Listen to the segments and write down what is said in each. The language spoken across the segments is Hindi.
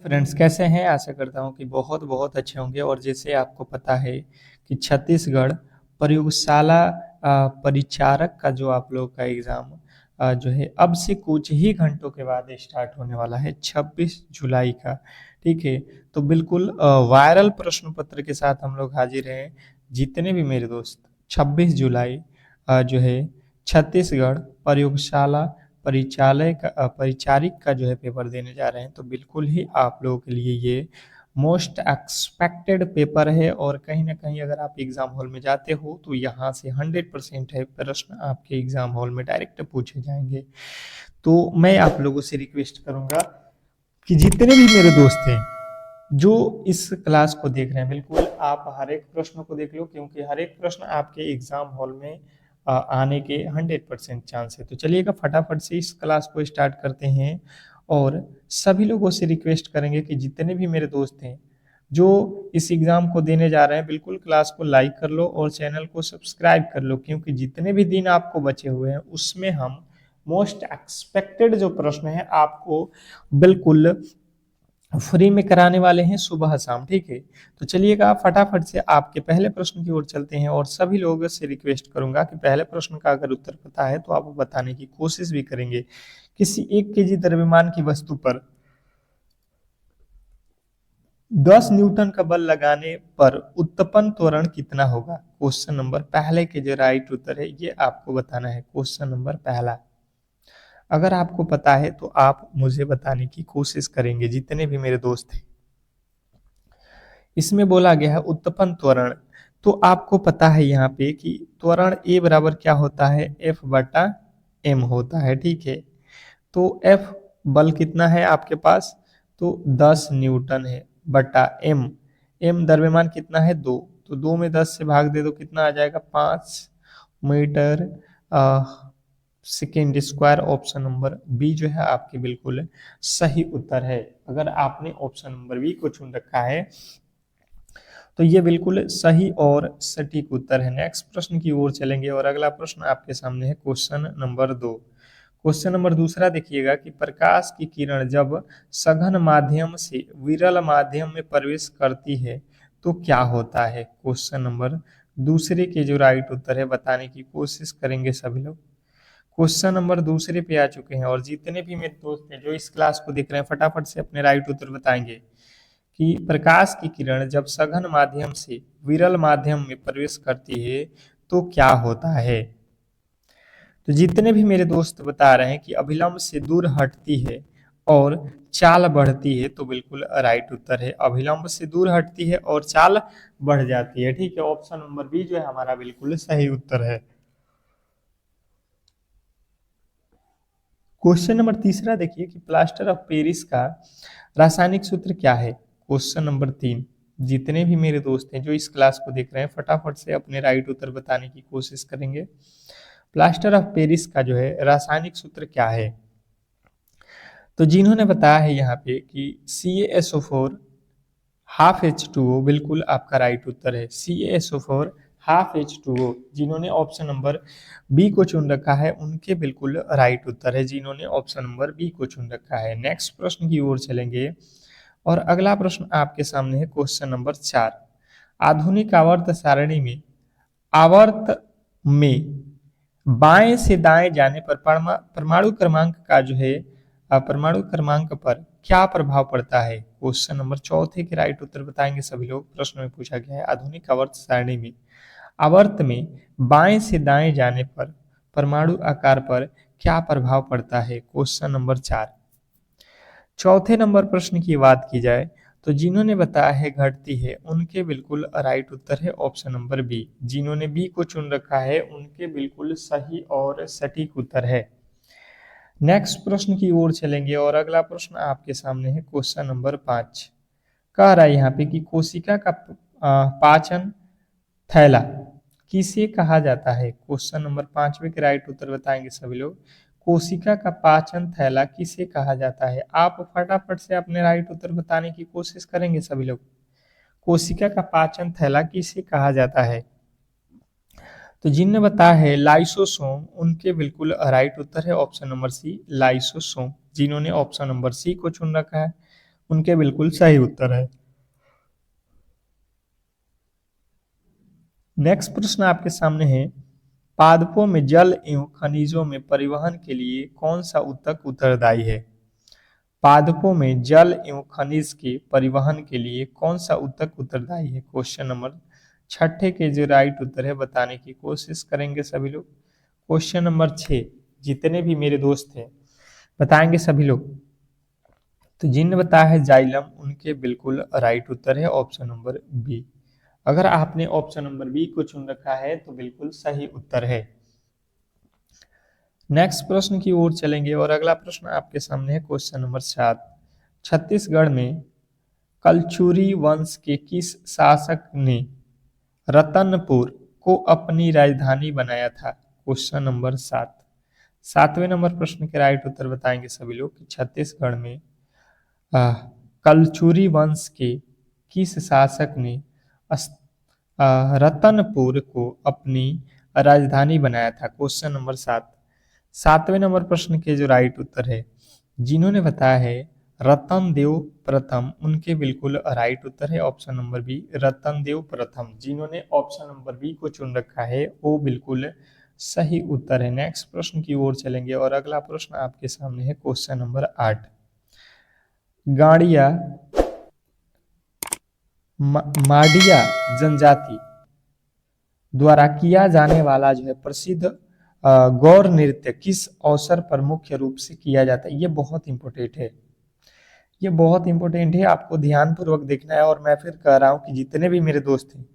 फ्रेंड्स कैसे हैं। आशा करता हूं कि बहुत बहुत अच्छे होंगे। और जैसे आपको पता है कि छत्तीसगढ़ प्रयोगशाला परिचारक का जो आप लोग का एग्ज़ाम जो है अब से कुछ ही घंटों के बाद स्टार्ट होने वाला है 26 जुलाई का। ठीक है, तो बिल्कुल वायरल प्रश्न पत्र के साथ हम लोग हाजिर हैं। जितने भी मेरे दोस्त 26 जुलाई जो है छत्तीसगढ़ प्रयोगशाला परिचारिक का जो है पेपर देने जा रहे हैं, तो बिल्कुल ही आप लोगों के लिए ये मोस्ट एक्सपेक्टेड पेपर है। और कहीं ना कहीं अगर आप एग्ज़ाम हॉल में जाते हो तो यहाँ से 100% है प्रश्न आपके एग्ज़ाम हॉल में डायरेक्ट पूछे जाएंगे। तो मैं आप लोगों से रिक्वेस्ट करूँगा कि जितने भी मेरे दोस्त हैं जो इस क्लास को देख रहे हैं, बिल्कुल आप हर एक प्रश्न को देख लो, क्योंकि हर एक प्रश्न आपके एग्जाम हॉल में आने के 100% चांस है। तो चलिएगा फटाफट से इस क्लास को स्टार्ट करते हैं। और सभी लोगों से रिक्वेस्ट करेंगे कि जितने भी मेरे दोस्त हैं जो इस एग्ज़ाम को देने जा रहे हैं, बिल्कुल क्लास को लाइक कर लो और चैनल को सब्सक्राइब कर लो, क्योंकि जितने भी दिन आपको बचे हुए हैं उसमें हम मोस्ट एक्सपेक्टेड जो प्रश्न है आपको बिल्कुल फ्री में कराने वाले हैं सुबह शाम। ठीक है, तो चलिएगा फटाफट से आपके पहले प्रश्न की ओर चलते हैं। और सभी लोगों से रिक्वेस्ट करूंगा कि पहले प्रश्न का अगर उत्तर पता है तो आप बताने की कोशिश भी करेंगे। किसी 1 केजी द्रव्यमान की वस्तु पर 10 न्यूटन का बल लगाने पर उत्पन्न त्वरण कितना होगा? क्वेश्चन नंबर पहले के जो राइट उत्तर है ये आपको बताना है। क्वेश्चन नंबर पहला, अगर आपको पता है तो आप मुझे बताने की कोशिश करेंगे जितने भी मेरे दोस्त हैं। इसमें बोला गया है उत्पन्न त्वरण, तो आपको पता है यहाँ पे कि त्वरण ए बराबर क्या होता है, एफ बटा एम होता है। ठीक है, तो एफ बल कितना है आपके पास, तो 10 न्यूटन है बटा एम, एम द्रव्यमान कितना है 2, तो 2 में 10 से भाग दे दो कितना आ जाएगा 5 metre second square. Option number B जो है आपकी बिल्कुल सही उत्तर है। अगर आपने ऑप्शन नंबर बी को चुन रखा है तो ये बिल्कुल सही और सटीक उत्तर है। नेक्स्ट प्रश्न की ओर चलेंगे और अगला प्रश्न आपके सामने है क्वेश्चन नंबर 2। क्वेश्चन नंबर दूसरा देखिएगा कि प्रकाश की किरण जब सघन माध्यम से विरल माध्यम में प्रवेश करती है तो क्या होता है? क्वेश्चन नंबर दूसरे के जो राइट उत्तर है बताने की कोशिश करेंगे सभी लोग। क्वेश्चन नंबर दूसरे पे आ चुके हैं और जितने भी मेरे दोस्त हैं जो इस क्लास को देख रहे हैं फटाफट से अपने राइट उत्तर बताएंगे कि प्रकाश की किरण जब सघन माध्यम से विरल माध्यम में प्रवेश करती है तो क्या होता है? तो जितने भी मेरे दोस्त बता रहे हैं कि अभिलंब से दूर हटती है और चाल बढ़ती है, तो बिल्कुल राइट उत्तर है अभिलंब से दूर हटती है और चाल बढ़ जाती है। ठीक है, ऑप्शन नंबर बी जो है हमारा बिल्कुल सही उत्तर है। क्वेश्चन नंबर तीसरा देखिए कि प्लास्टर ऑफ पेरिस का रासायनिक सूत्र क्या है? क्वेश्चन नंबर 3, जितने भी मेरे दोस्त हैं जो इस क्लास को देख रहे हैं फटाफट से अपने राइट उत्तर बताने की कोशिश करेंगे। प्लास्टर ऑफ पेरिस का जो है रासायनिक सूत्र क्या है? तो जिन्होंने बताया है यहाँ पे कि CaSO4 हाफ H2O, बिल्कुल आपका राइट उत्तर है CaSO4 हाफ H2O। जिन्होंने ऑप्शन नंबर बी को चुन रखा है उनके बिल्कुल राइट उत्तर है, जिन्होंने ऑप्शन नंबर बी को चुन रखा है। नेक्स्ट प्रश्न की ओर चलेंगे और अगला प्रश्न आपके सामने है क्वेश्चन नंबर 4। आधुनिक आवर्त सारणी में आवर्त में बाएं से दाएं जाने पर परमाणु क्रमांक का जो है परमाणु क्रमांक पर क्या प्रभाव पड़ता है? क्वेश्चन नंबर चौथे के राइट उत्तर बताएंगे सभी लोग। प्रश्न में पूछा गया है आधुनिक आवर्त सारणी में आवर्त में बाएं से दाएं जाने पर परमाणु आकार पर क्या प्रभाव पड़ता है? Question number 4। चौथे नंबर प्रश्न की बात की जाए तो जिन्होंने बताया है घटती है उनके बिल्कुल राइट उत्तर है ऑप्शन नंबर बी। जिन्होंने बी को चुन रखा है उनके बिल्कुल सही और सटीक उत्तर है। नेक्स्ट प्रश्न की ओर चलेंगे और अगला प्रश्न आपके सामने है क्वेश्चन नंबर 5। कह रहा है यहाँ पे कि कोशिका का पाचन थैला किसे कहा जाता है? क्वेश्चन नंबर 5 के राइट उत्तर बताएंगे सभी लोग। कोशिका का पाचन थैला किसे कहा जाता है? आप फटाफट से अपने राइट उत्तर बताने की कोशिश करेंगे सभी लोग। कोशिका का पाचन थैला किसे कहा जाता है? तो जिनने बताया है लाइसोसोम उनके बिल्कुल राइट उत्तर है ऑप्शन नंबर सी लाइसोसोम। जिन्होंने ऑप्शन नंबर सी को चुन रखा है उनके बिल्कुल सही उत्तर है। नेक्स्ट प्रश्न आपके सामने है, पादपों में जल एवं खनिजों में परिवहन के लिए कौन सा ऊतक उत्तरदायी है? पादपों में जल एवं खनिज के परिवहन के लिए कौन सा ऊतक उत्तरदायी है? क्वेश्चन नंबर छठे के जो राइट उत्तर है बताने की कोशिश करेंगे सभी लोग। क्वेश्चन नंबर 6 जितने भी मेरे दोस्त हैं बताएंगे सभी लोग। तो जिन बताया है जाइलम, उनके बिल्कुल राइट उत्तर है ऑप्शन नंबर बी। अगर आपने ऑप्शन नंबर बी को चुन रखा है तो बिल्कुल सही उत्तर है। नेक्स्ट प्रश्न की ओर चलेंगे और अगला प्रश्न आपके सामने है क्वेश्चन नंबर 7। छत्तीसगढ़ में कलचुरी वंश के किस शासक ने रतनपुर को अपनी राजधानी बनाया था? Question number 7। सातवें नंबर प्रश्न के राइट उत्तर बताएंगे सभी लोग कि छत्तीसगढ़ में कलचुरी वंश के किस शासक ने रतनपुर को अपनी राजधानी बनाया था? Question number 7। सातवें नंबर प्रश्न के जो राइट उत्तर है, जिन्होंने बताया है रतन देव प्रथम, उनके बिल्कुल राइट उत्तर है ऑप्शन नंबर बी, रतन देव प्रथम। जिन्होंने ऑप्शन नंबर बी को चुन रखा है वो बिल्कुल सही उत्तर है। नेक्स्ट प्रश्न की ओर चलेंगे और अगला प्रश्न आपके सामने है क्वेश्चन नंबर 8। गाड़िया माडिया जनजाति द्वारा किया जाने वाला जो है प्रसिद्ध गौर नृत्य किस अवसर पर मुख्य रूप से किया जाता है? ये बहुत इंपॉर्टेंट है, ये बहुत इंपॉर्टेंट है, आपको ध्यान पूर्वक देखना है। और मैं फिर कह रहा हूँ कि जितने भी मेरे दोस्त हैं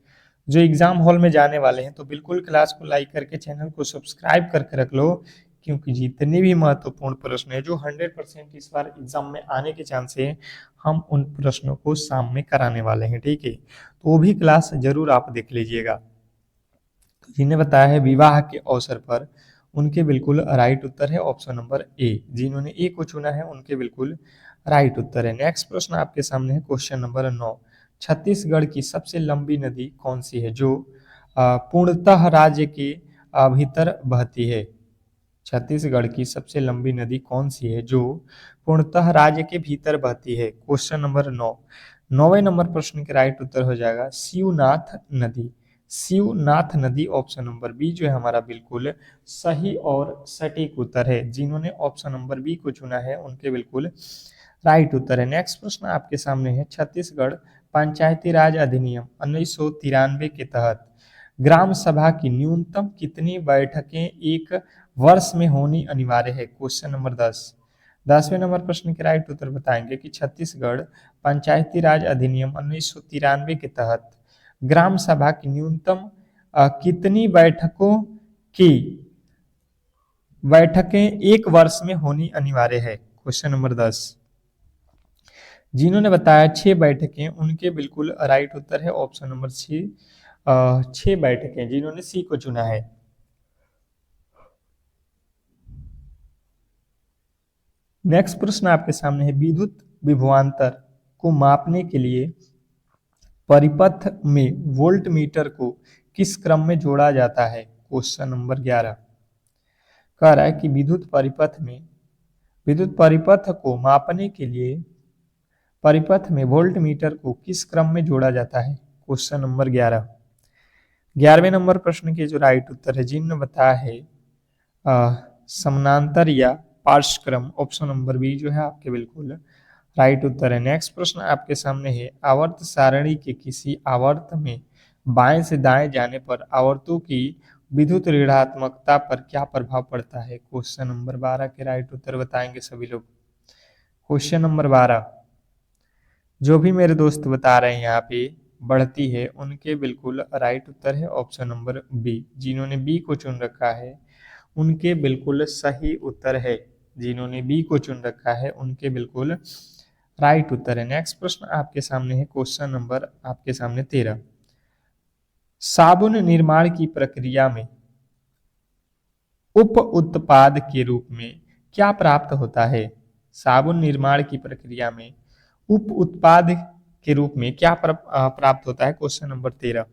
जो एग्जाम हॉल में जाने वाले हैं तो बिल्कुल क्लास को लाइक करके चैनल को सब्सक्राइब करके रख लो, क्योंकि जितने भी महत्वपूर्ण प्रश्न है जो 100% इस बार एग्जाम में आने के चांस है, हम उन प्रश्नों को सामने कराने वाले हैं। ठीक है, तो वो भी क्लास जरूर आप देख लीजिएगा। जिन्हें बताया है विवाह के अवसर पर, उनके बिल्कुल राइट उत्तर है ऑप्शन नंबर ए। जिन्होंने ए को चुना है उनके बिल्कुल राइट उत्तर है। नेक्स्ट प्रश्न आपके सामने है क्वेश्चन नंबर 9। छत्तीसगढ़ की सबसे लंबी नदी कौन सी है जो पूर्णतः राज्य के भीतर बहती है? छत्तीसगढ़ की सबसे लंबी नदी कौन सी है जो पूर्णतः राज्य के भीतर बहती है? Question number 9। नौवें नंबर प्रश्न के राइट उत्तर हो जाएगा शिवनाथ नदी। शिवनाथ नदी ऑप्शन नंबर बी जो है हमारा बिल्कुल सही और सटीक उत्तर है। जिन्होंने ऑप्शन नंबर बी को चुना है उनके बिल्कुल राइट उत्तर है। नेक्स्ट प्रश्न आपके सामने है छत्तीसगढ़ पंचायती राज अधिनियम 1993 के तहत ग्राम सभा की न्यूनतम कितनी बैठकें एक वर्ष में होनी अनिवार्य है? Question number 10। 10वें नंबर प्रश्न के राइट उत्तर बताएंगे कि छत्तीसगढ़ पंचायती राज अधिनियम 1993 के तहत ग्राम सभा की न्यूनतम कितनी बैठकें एक वर्ष में होनी अनिवार्य है? Question number 10। जिन्होंने बताया 6 बैठकें, उनके बिल्कुल राइट उत्तर है ऑप्शन नंबर 6 बैठकें। जिन्होंने सी को चुना है। नेक्स्ट प्रश्न आपके सामने है विद्युत विभवांतर को मापने के लिए परिपथ में वोल्ट मीटर को किस क्रम में जोड़ा जाता है? क्वेश्चन नंबर 11 कह रहा है कि विद्युत परिपथ को मापने के लिए परिपथ में वोल्ट मीटर को किस क्रम में जोड़ा जाता है? Question number 11। 11वें नंबर प्रश्न के जो राइट उत्तर है, जिन्होंने बताया है समानांतर या पार्श्वक्रम, ऑप्शन नंबर बी जो है आपके बिल्कुल राइट उत्तर है। नेक्स्ट प्रश्न आपके सामने है आवर्त सारणी के किसी आवर्त में बाएं से दाएं जाने पर आवर्तों की विद्युत ऋणात्मकता पर क्या प्रभाव पड़ता है? क्वेश्चन नंबर 12 के राइट उत्तर बताएंगे सभी लोग। क्वेश्चन नंबर 12 जो भी मेरे दोस्त बता रहे हैं यहाँ पे बढ़ती है, उनके बिल्कुल राइट उत्तर है ऑप्शन नंबर बी। जिन्होंने बी को चुन रखा है उनके बिल्कुल सही उत्तर है। जिन्होंने बी को चुन रखा है उनके बिल्कुल राइट उत्तर है। नेक्स्ट प्रश्न आपके सामने है क्वेश्चन नंबर आपके सामने 13। साबुन निर्माण की प्रक्रिया में उप उत्पाद के रूप में क्या प्राप्त होता है? साबुन निर्माण की प्रक्रिया में उप उत्पाद के रूप में क्या प्राप्त होता है? Question number 13।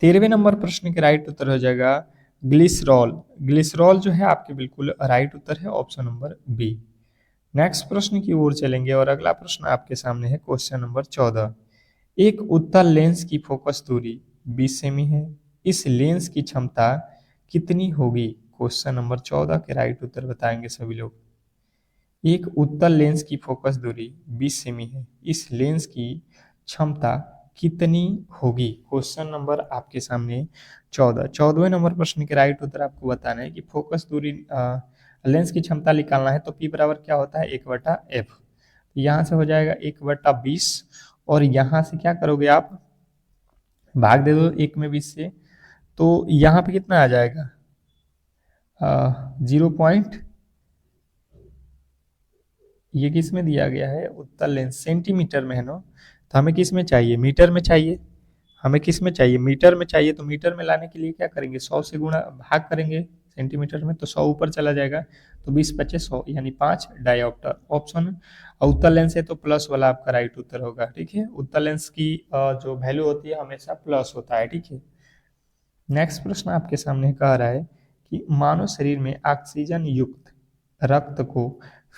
13वें नंबर प्रश्न के राइट उत्तर हो जाएगा ग्लिसरॉल। ग्लिसरॉल जो है आपके बिल्कुल राइट उत्तर है ऑप्शन नंबर बी। नेक्स्ट प्रश्न की ओर चलेंगे और अगला प्रश्न आपके सामने है क्वेश्चन नंबर 14। एक उत्तल लेंस की फोकस दूरी 20 सेमी है। इस लेंस की क्षमता कितनी होगी? क्वेश्चन नंबर 14 के राइट उत्तर बताएंगे सभी लोग। एक उत्तल लेंस की फोकस दूरी 20 सेमी है। इस लेंस की क्षमता कितनी होगी? क्वेश्चन नंबर आपके सामने 14। 14वें नंबर प्रश्न के राइट उत्तर आपको बताना है कि फोकस दूरी लेंस की क्षमता निकालना है तो P बराबर क्या होता है? 1/f। यहाँ से हो जाएगा 1/20 और यहाँ से क्या करोगे आप? भाग दे दो 1 में 20 से, तो यहाँ पे कितना आ जाएगा? 0. ये किस में दिया गया है? उत्तल लेंस सेंटीमीटर में है ना, तो हमें किस में चाहिए? मीटर में चाहिए। हमें किस में चाहिए? मीटर में चाहिए। तो मीटर में लाने के लिए क्या करेंगे? 100 से गुणा भाग करेंगे सेंटीमीटर में, तो 100 ऊपर चला जाएगा, तो 20 25 100 यानी 5 डायोप्टर ऑप्शन। और उत्तल लेंस है तो प्लस वाला आपका राइट उत्तर होगा। ठीक है, उत्तल लेंस की जो वैल्यू होती है हमेशा प्लस होता है। ठीक है, नेक्स्ट प्रश्न आपके सामने कह रहा है कि मानव शरीर में ऑक्सीजन युक्त रक्त को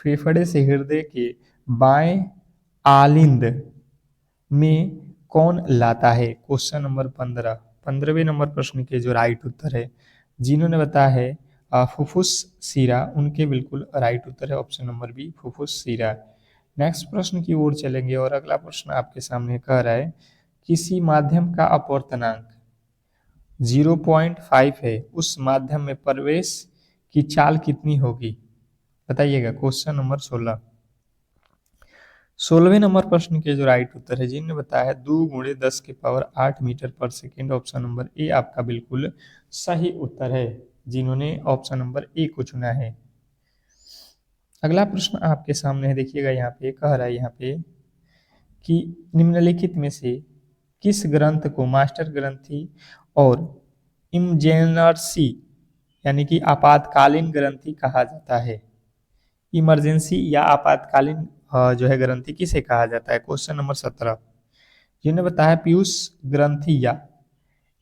फेफड़े से हृदय के बाएं आलिंद में कौन लाता है? Question number 15। 15वें नंबर प्रश्न के जो राइट उत्तर है, जिन्होंने बताया है फुफ्फुस सीरा, उनके बिल्कुल राइट उत्तर है ऑप्शन नंबर बी, फुफ्फुस सीरा। नेक्स्ट प्रश्न की ओर चलेंगे और अगला प्रश्न आपके सामने कह रहा है किसी माध्यम का अपवर्तनांक 0.5 है, उस माध्यम में प्रवेश की चाल कितनी होगी? बताइएगा। Question number 16। 16वें नंबर प्रश्न के जो राइट उत्तर है, जिन्होंने बताया है 2 × 10⁸ मीटर पर सेकेंड, ऑप्शन नंबर ए आपका बिल्कुल सही उत्तर है, जिन्होंने ऑप्शन नंबर ए को चुना है। अगला प्रश्न आपके सामने है, देखिएगा यहाँ पे कह रहा है यहाँ पे कि निम्नलिखित में से किस ग्रंथ को मास्टर ग्रंथि और इमरजेंसी यानी कि आपातकालीन ग्रंथि कहा जाता है? इमरजेंसी या आपातकालीन जो है ग्रंथि किसे कहा जाता है? Question number 17। जिन्हें बताया पीयूष ग्रंथि या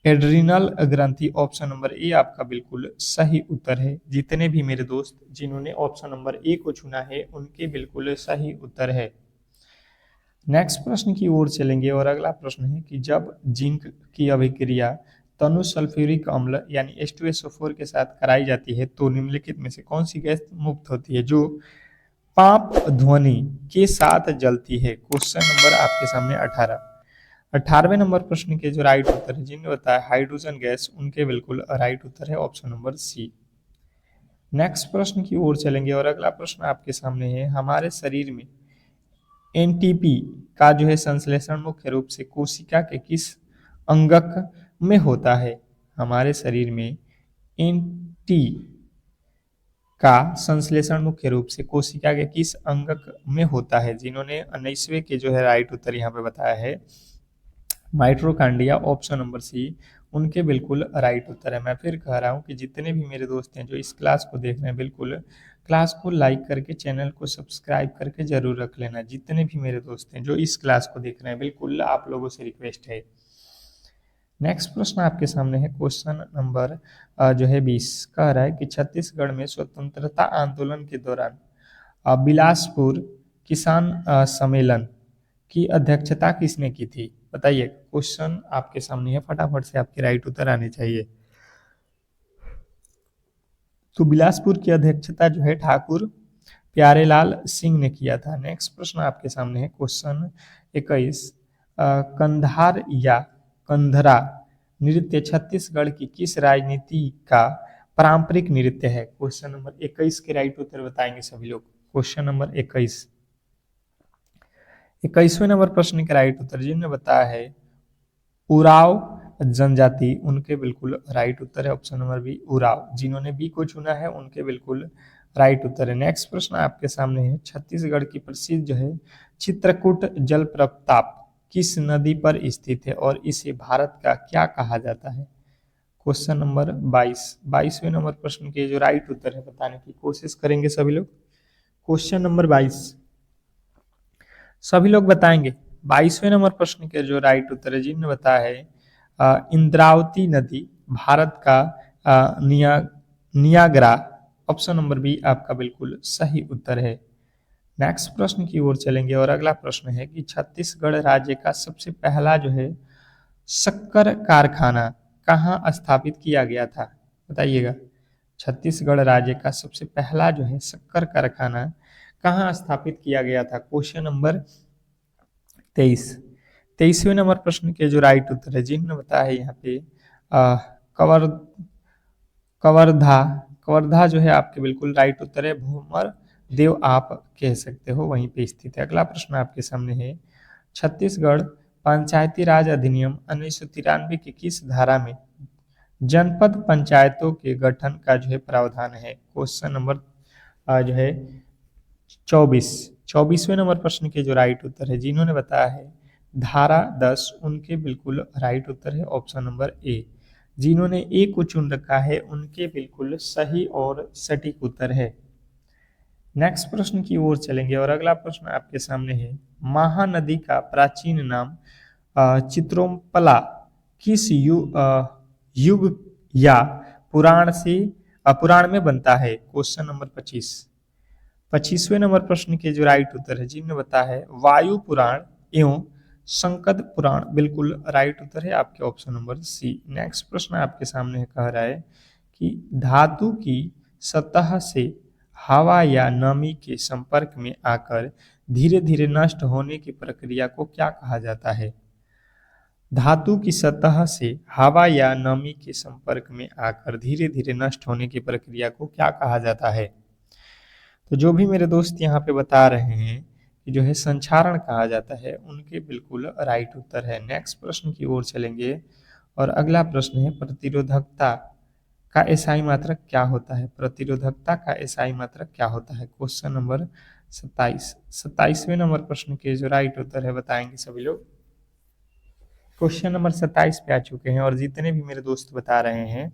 एड्रिनल ग्रंथि, ऑप्शन नंबर ए आपका बिल्कुल सही उत्तर है। जितने भी मेरे दोस्त जिन्होंने ऑप्शन नंबर ए को चुना है उनके बिल्कुल सही उत्तर है। नेक्स्ट प्रश्न की ओर चलेंगे और अगला प्रश्न है कि जब जिंक की अभिक्रिया तनु सल्फ्यूरिक अम्ल यानी H2SO4 के साथ कराई जाती है तो निम्नलिखित में से कौन सी गैस मुक्त होती है जो पाप ध्वनि के साथ जलती है? क्वेश्चन नंबर आपके सामने 18। 18वें नंबर प्रश्न के जो राइट उत्तर है, जिन्हें बताया हाइड्रोजन गैस, उनके बिल्कुल राइट उत्तर है ऑप्शन नंबर सी। नेक्स्ट प्रश्न की ओर चलेंगे और अगला प्रश्न आपके सामने है हमारे शरीर में एनटीपी का जो है संश्लेषण मुख्य रूप से कोशिका के किस अंगक में होता है? हमारे शरीर में एनटी का संश्लेषण मुख्य रूप से कोशिका के किस अंगक में होता है? जिन्होंने 19वें के जो है राइट उत्तर यहाँ पे बताया है माइट्रोकांडिया, ऑप्शन नंबर सी, उनके बिल्कुल राइट उत्तर है। मैं फिर कह रहा हूँ कि जितने भी मेरे दोस्त हैं जो इस क्लास को देख रहे हैं, बिल्कुल क्लास को लाइक करके चैनल को सब्सक्राइब करके जरूर रख लेना। जितने भी मेरे दोस्त हैं जो इस क्लास को देख रहे हैं, बिल्कुल आप लोगों से रिक्वेस्ट है। नेक्स्ट प्रश्न आपके सामने है क्वेश्चन नंबर जो है 20, कह रहा है कि छत्तीसगढ़ में स्वतंत्रता आंदोलन के दौरान बिलासपुर किसान सम्मेलन की अध्यक्षता किसने की थी? बताइए। क्वेश्चन आपके सामने है, फटाफट से आपके राइट उत्तर आने चाहिए। तो बिलासपुर की अध्यक्षता जो है ठाकुर प्यारेलाल सिंह ने किया था। नेक्स्ट प्रश्न आपके सामने है क्वेश्चन 21, कंधार या कंधरा नृत्य छत्तीसगढ़ की किस राजनीति का पारंपरिक नृत्य है? क्वेश्चन नंबर 21 के राइट उत्तर बताएंगे सभी लोग। Question number 21। 21वें नंबर प्रश्न का राइट उत्तर जिन्होंने बताया है उराव जनजाति, उनके बिल्कुल राइट उत्तर है ऑप्शन नंबर बी, उराव। जिन्होंने बी को चुना है उनके बिल्कुल राइट उत्तर है। नेक्स्ट प्रश्न आपके सामने है छत्तीसगढ़ की प्रसिद्ध जो है चित्रकूट जलप्रपात किस नदी पर स्थित है और इसे भारत का क्या कहा जाता है? Question number 22। 22वें नंबर प्रश्न के जो राइट उत्तर है बताने की कोशिश करेंगे सभी लोग। क्वेश्चन नंबर 22 सभी लोग बताएंगे। 22वें नंबर प्रश्न के जो राइट उत्तर है, जिन्होंने बताया है इंद्रावती नदी भारत का नियाग्रा, ऑप्शन नंबर बी आपका बिल्कुल सही उत्तर है। नेक्स्ट प्रश्न की ओर चलेंगे और अगला प्रश्न है कि छत्तीसगढ़ राज्य का सबसे पहला जो है शक्कर कारखाना कहाँ स्थापित किया गया था? बताइएगा। छत्तीसगढ़ राज्य का सबसे पहला जो है शक्कर कारखाना कहाँ स्थापित किया गया था? Question number 23। 23वें नंबर प्रश्न के जो राइट उत्तर है जिन्होंने बताया है यहाँ पे कवर कवर्धा। कवर्धा जो है आपके बिल्कुल राइट उत्तर है। भूमर देव आप कह सकते हो, वहीं पे स्थित है। अगला प्रश्न आपके सामने है, छत्तीसगढ़ पंचायती राज अधिनियम 1993 की किस धारा में जनपद पंचायतों के गठन का जो है प्रावधान है? क्वेश्चन नंबर जो है 24वें नंबर प्रश्न के जो राइट उत्तर है जिन्होंने बताया है धारा 10, उनके बिल्कुल राइट उत्तर है ऑप्शन नंबर ए। जिन्होंने ए को चुन रखा है उनके बिल्कुल सही और सटीक उत्तर है। नेक्स्ट प्रश्न की ओर चलेंगे और अगला प्रश्न आपके सामने है, महानदी का प्राचीन नाम चित्रोम्पला किस युग या पुराण में बनता है? क्वेश्चन नंबर 25वें नंबर प्रश्न के जो राइट उत्तर है जिन्होंने बताया है वायु पुराण एवं संकद पुराण, बिल्कुल राइट उत्तर है आपके ऑप्शन नंबर सी। नेक्स्ट प्रश्न आपके सामने कह रहा है कि धातु की सतह से हवा या नमी के संपर्क में आकर धीरे धीरे नष्ट होने की प्रक्रिया को क्या कहा जाता है? धातु की सतह से हवा या नमी के संपर्क में आकर धीरे धीरे नष्ट होने की प्रक्रिया को क्या कहा जाता है? तो जो भी मेरे दोस्त यहाँ पे बता रहे हैं कि जो है संक्षारण कहा जाता है, उनके बिल्कुल राइट उत्तर है। नेक्स्ट प्रश्न की ओर चलेंगे और अगला प्रश्न है, प्रतिरोधकता का एसआई मात्रक क्या होता है? प्रतिरोधकता का एसआई मात्रक क्या होता है? क्वेश्चन नंबर 27वें नंबर प्रश्न के जो राइट उत्तर है बताएंगे सभी लोग। क्वेश्चन नंबर 27 पे आ चुके हैं और जितने भी मेरे दोस्त बता रहे हैं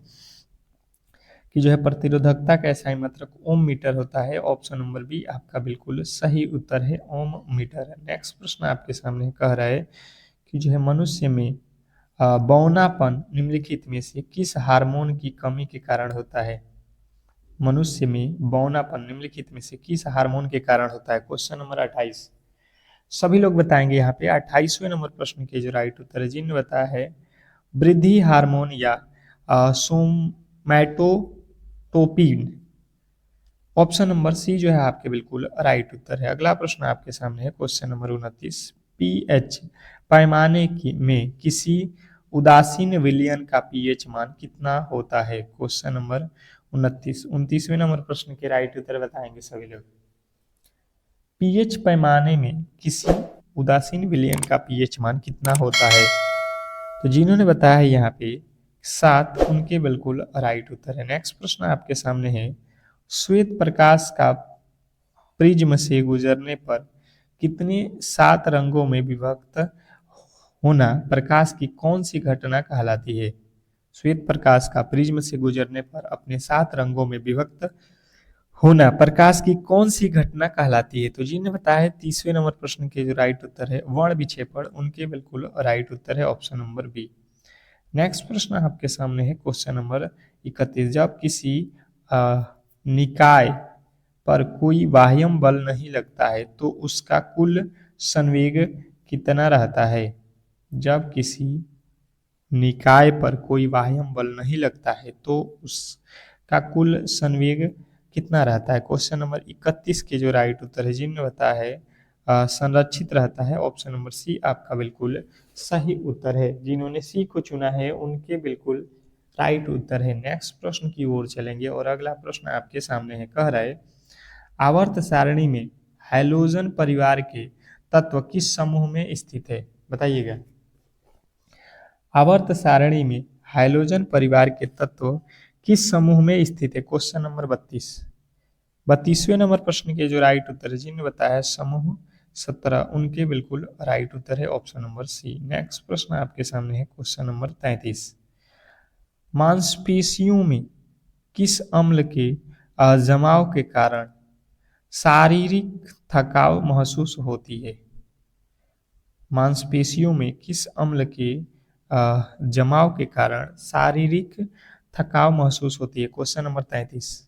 कि जो है प्रतिरोधकता का एसआई मात्रक ओम मीटर होता है, ऑप्शन नंबर बी आपका बिल्कुल सही उत्तर है, ओम मीटर। नेक्स्ट प्रश्न आपके सामने कह रहा है कि जो है मनुष्य में बौनापन निम्नलिखित में से किस हार्मोन की कमी के कारण होता है? मनुष्य में बौनापन निम्नलिखित में से किस हार्मोन के कारण होता है? क्वेश्चन नंबर 28 सभी लोग बताएंगे यहाँ पे। 28वें नंबर प्रश्न के जो राइट उत्तर है जिन्होंने बताया है वृद्धि हार्मोन या सोमैटोटोपिन, ऑप्शन नंबर सी जो है आपके बिल्कुल राइट उत्तर है। अगला प्रश्न आपके सामने है क्वेश्चन नंबर 29, पीएच पैमाने में किसी उदासीन विलयन का पीएच मान कितना होता है? क्वेश्चन नंबर 29वें नंबर प्रश्न के राइट उत्तर बताएंगे सभी लोग। पीएच पैमाने में किसी उदासीन विलयन का पीएच मान कितना होता है? तो जिन्होंने बताया है यहाँ पे 7, उनके बिल्कुल राइट उत्तर है। नेक्स्ट प्रश्न आपके सामने है, श्वेत प्रकाश का प्रिज्म से गुजरने पर कितने 7 रंगों में विभक्त होना प्रकाश की कौन सी घटना कहलाती है? श्वेत प्रकाश का प्रिज्म से गुजरने पर अपने 7 रंगों में विभक्त होना प्रकाश की कौन सी घटना कहलाती है? तो जिन्हें बताया है 30वें नंबर प्रश्न के जो राइट उत्तर है वर्ण विक्षेपण, उनके बिल्कुल राइट उत्तर है ऑप्शन नंबर बी। नेक्स्ट प्रश्न आपके सामने है क्वेश्चन नंबर 31, जब किसी निकाय पर कोई बाह्यम बल नहीं लगता है तो उसका कुल संवेग कितना रहता है? जब किसी निकाय पर कोई बाह्यम बल नहीं लगता है तो उसका कुल संवेग कितना रहता है? क्वेश्चन नंबर 31 के जो राइट उत्तर है जिन्होंने बताया है संरक्षित रहता है, ऑप्शन नंबर सी आपका बिल्कुल सही उत्तर है। जिन्होंने सी को चुना है उनके बिल्कुल राइट उत्तर है। नेक्स्ट प्रश्न की ओर चलेंगे और अगला प्रश्न आपके सामने है, कह रहा है आवर्त सारणी में हैलोजन परिवार के तत्व किस समूह में स्थित है? बताइएगा। आवर्त सारणी में हैलोजन परिवार के तत्व किस समूह में स्थित है? क्वेश्चन नंबर 32वें नंबर प्रश्न के जो राइट उत्तर है जिन्होंने बताया समूह 17, उनके बिल्कुल राइट उत्तर है ऑप्शन नंबर सी। नेक्स्ट प्रश्न आपके सामने है क्वेश्चन नंबर 33, मांसपेशियों में किस अम्ल के जमाव के कारण शारीरिक थकाव महसूस होती है? मांसपेशियों में किस अम्ल के जमाव के कारण शारीरिक थकाव महसूस होती है? क्वेश्चन नंबर 33,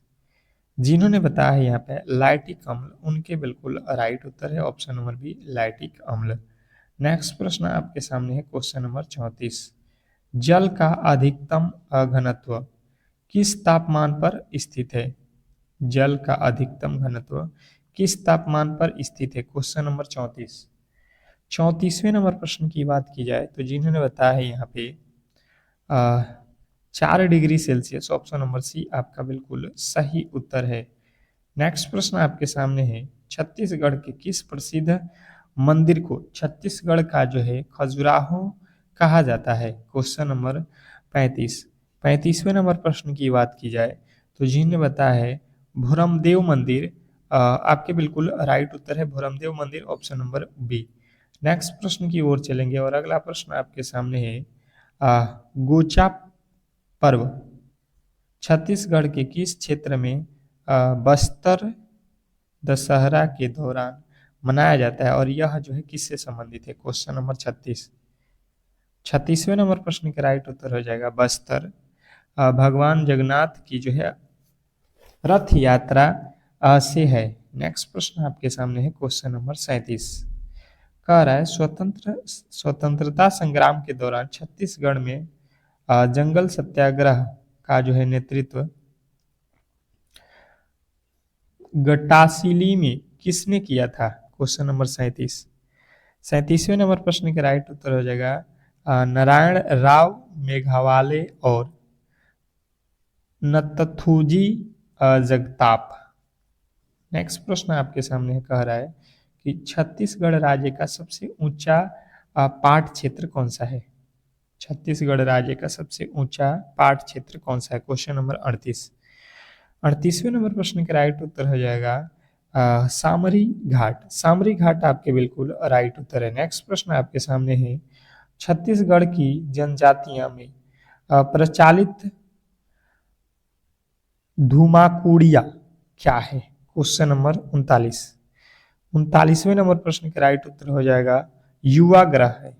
जिन्होंने बताया है यहाँ पे लैक्टिक अम्ल, उनके बिल्कुल राइट उत्तर है ऑप्शन नंबर बी लैक्टिक अम्ल। नेक्स्ट प्रश्न आपके सामने है क्वेश्चन नंबर 34। जल का अधिकतम घनत्व किस तापमान पर स्थित है? जल का अधिकतम घनत्व किस तापमान पर स्थित है? Question number 34। 34वें नंबर प्रश्न की बात की जाए तो जिन्होंने बताया है यहाँ पे 4 degree Celsius, option number C आपका बिल्कुल सही उत्तर है। नेक्स्ट प्रश्न आपके सामने है छत्तीसगढ़ के किस प्रसिद्ध मंदिर को छत्तीसगढ़ का जो है खजुराहो कहा जाता है? Question number 35। 35वें नंबर प्रश्न की बात की जाए तो जिन्होंने बताया है भूरमदेव मंदिर, आपके बिल्कुल राइट उत्तर है भूरमदेव मंदिर, ऑप्शन नंबर बी। नेक्स्ट प्रश्न की ओर चलेंगे और अगला प्रश्न आपके सामने है गोचा पर्व छत्तीसगढ़ के किस क्षेत्र में बस्तर दशहरा के दौरान मनाया जाता है और यह जो है किससे संबंधित है? Question number 36। 36वें नंबर प्रश्न का राइट उत्तर हो जाएगा बस्तर भगवान जगन्नाथ की जो है रथ यात्रा से है। नेक्स्ट प्रश्न आपके सामने है क्वेश्चन नंबर 37। कह रहा है स्वतंत्रता संग्राम के दौरान छत्तीसगढ़ में जंगल सत्याग्रह का जो है नेतृत्व गटासिली में किसने किया था? Question number 37। 37वें नंबर प्रश्न का राइट उत्तर हो जाएगा नारायण राव मेघवाले और नतथुजी जगताप। नेक्स्ट प्रश्न आपके सामने कह रहा है कि छत्तीसगढ़ राज्य का सबसे ऊंचा पाट क्षेत्र कौन सा है? छत्तीसगढ़ राज्य का सबसे ऊंचा पाट क्षेत्र कौन सा है? Question number 38। 38वें नंबर प्रश्न का राइट उत्तर हो जाएगा सामरी घाट। सामरी घाट आपके बिल्कुल राइट उत्तर है। नेक्स्ट प्रश्न आपके सामने है छत्तीसगढ़ की जनजातियां में प्रचलित धुमाकुड़िया क्या है? Question number 39। 39वें नंबर प्रश्न का राइट उत्तर हो जाएगा युवा ग्रह है।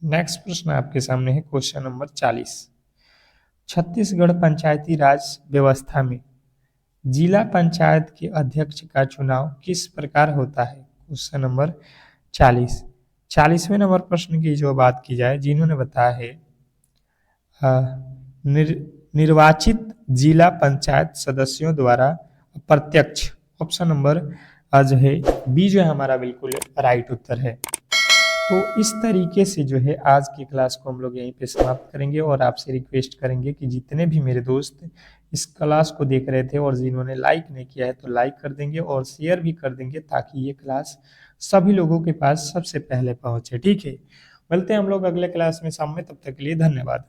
नेक्स्ट प्रश्न आपके सामने है क्वेश्चन नंबर 40। छत्तीसगढ़ पंचायती राज व्यवस्था में जिला पंचायत के अध्यक्ष का चुनाव किस प्रकार होता है? Question number 40। 40वें नंबर प्रश्न की जो बात की जाए जिन्होंने बताया है निर्वाचित जिला पंचायत सदस्यों द्वारा प्रत्यक्ष, ऑप्शन नंबर जो है बी जो है हमारा बिल्कुल राइट उत्तर है। तो इस तरीके से जो है आज की क्लास को हम लोग यहीं पे समाप्त करेंगे और आपसे रिक्वेस्ट करेंगे कि जितने भी मेरे दोस्त इस क्लास को देख रहे थे और जिन्होंने लाइक नहीं किया है तो लाइक कर देंगे और शेयर भी कर देंगे ताकि ये क्लास सभी लोगों के पास सबसे पहले पहुंचे। ठीक है, मिलते हैं हम लोग अगले क्लास में शाम में, तब तक के लिए धन्यवाद।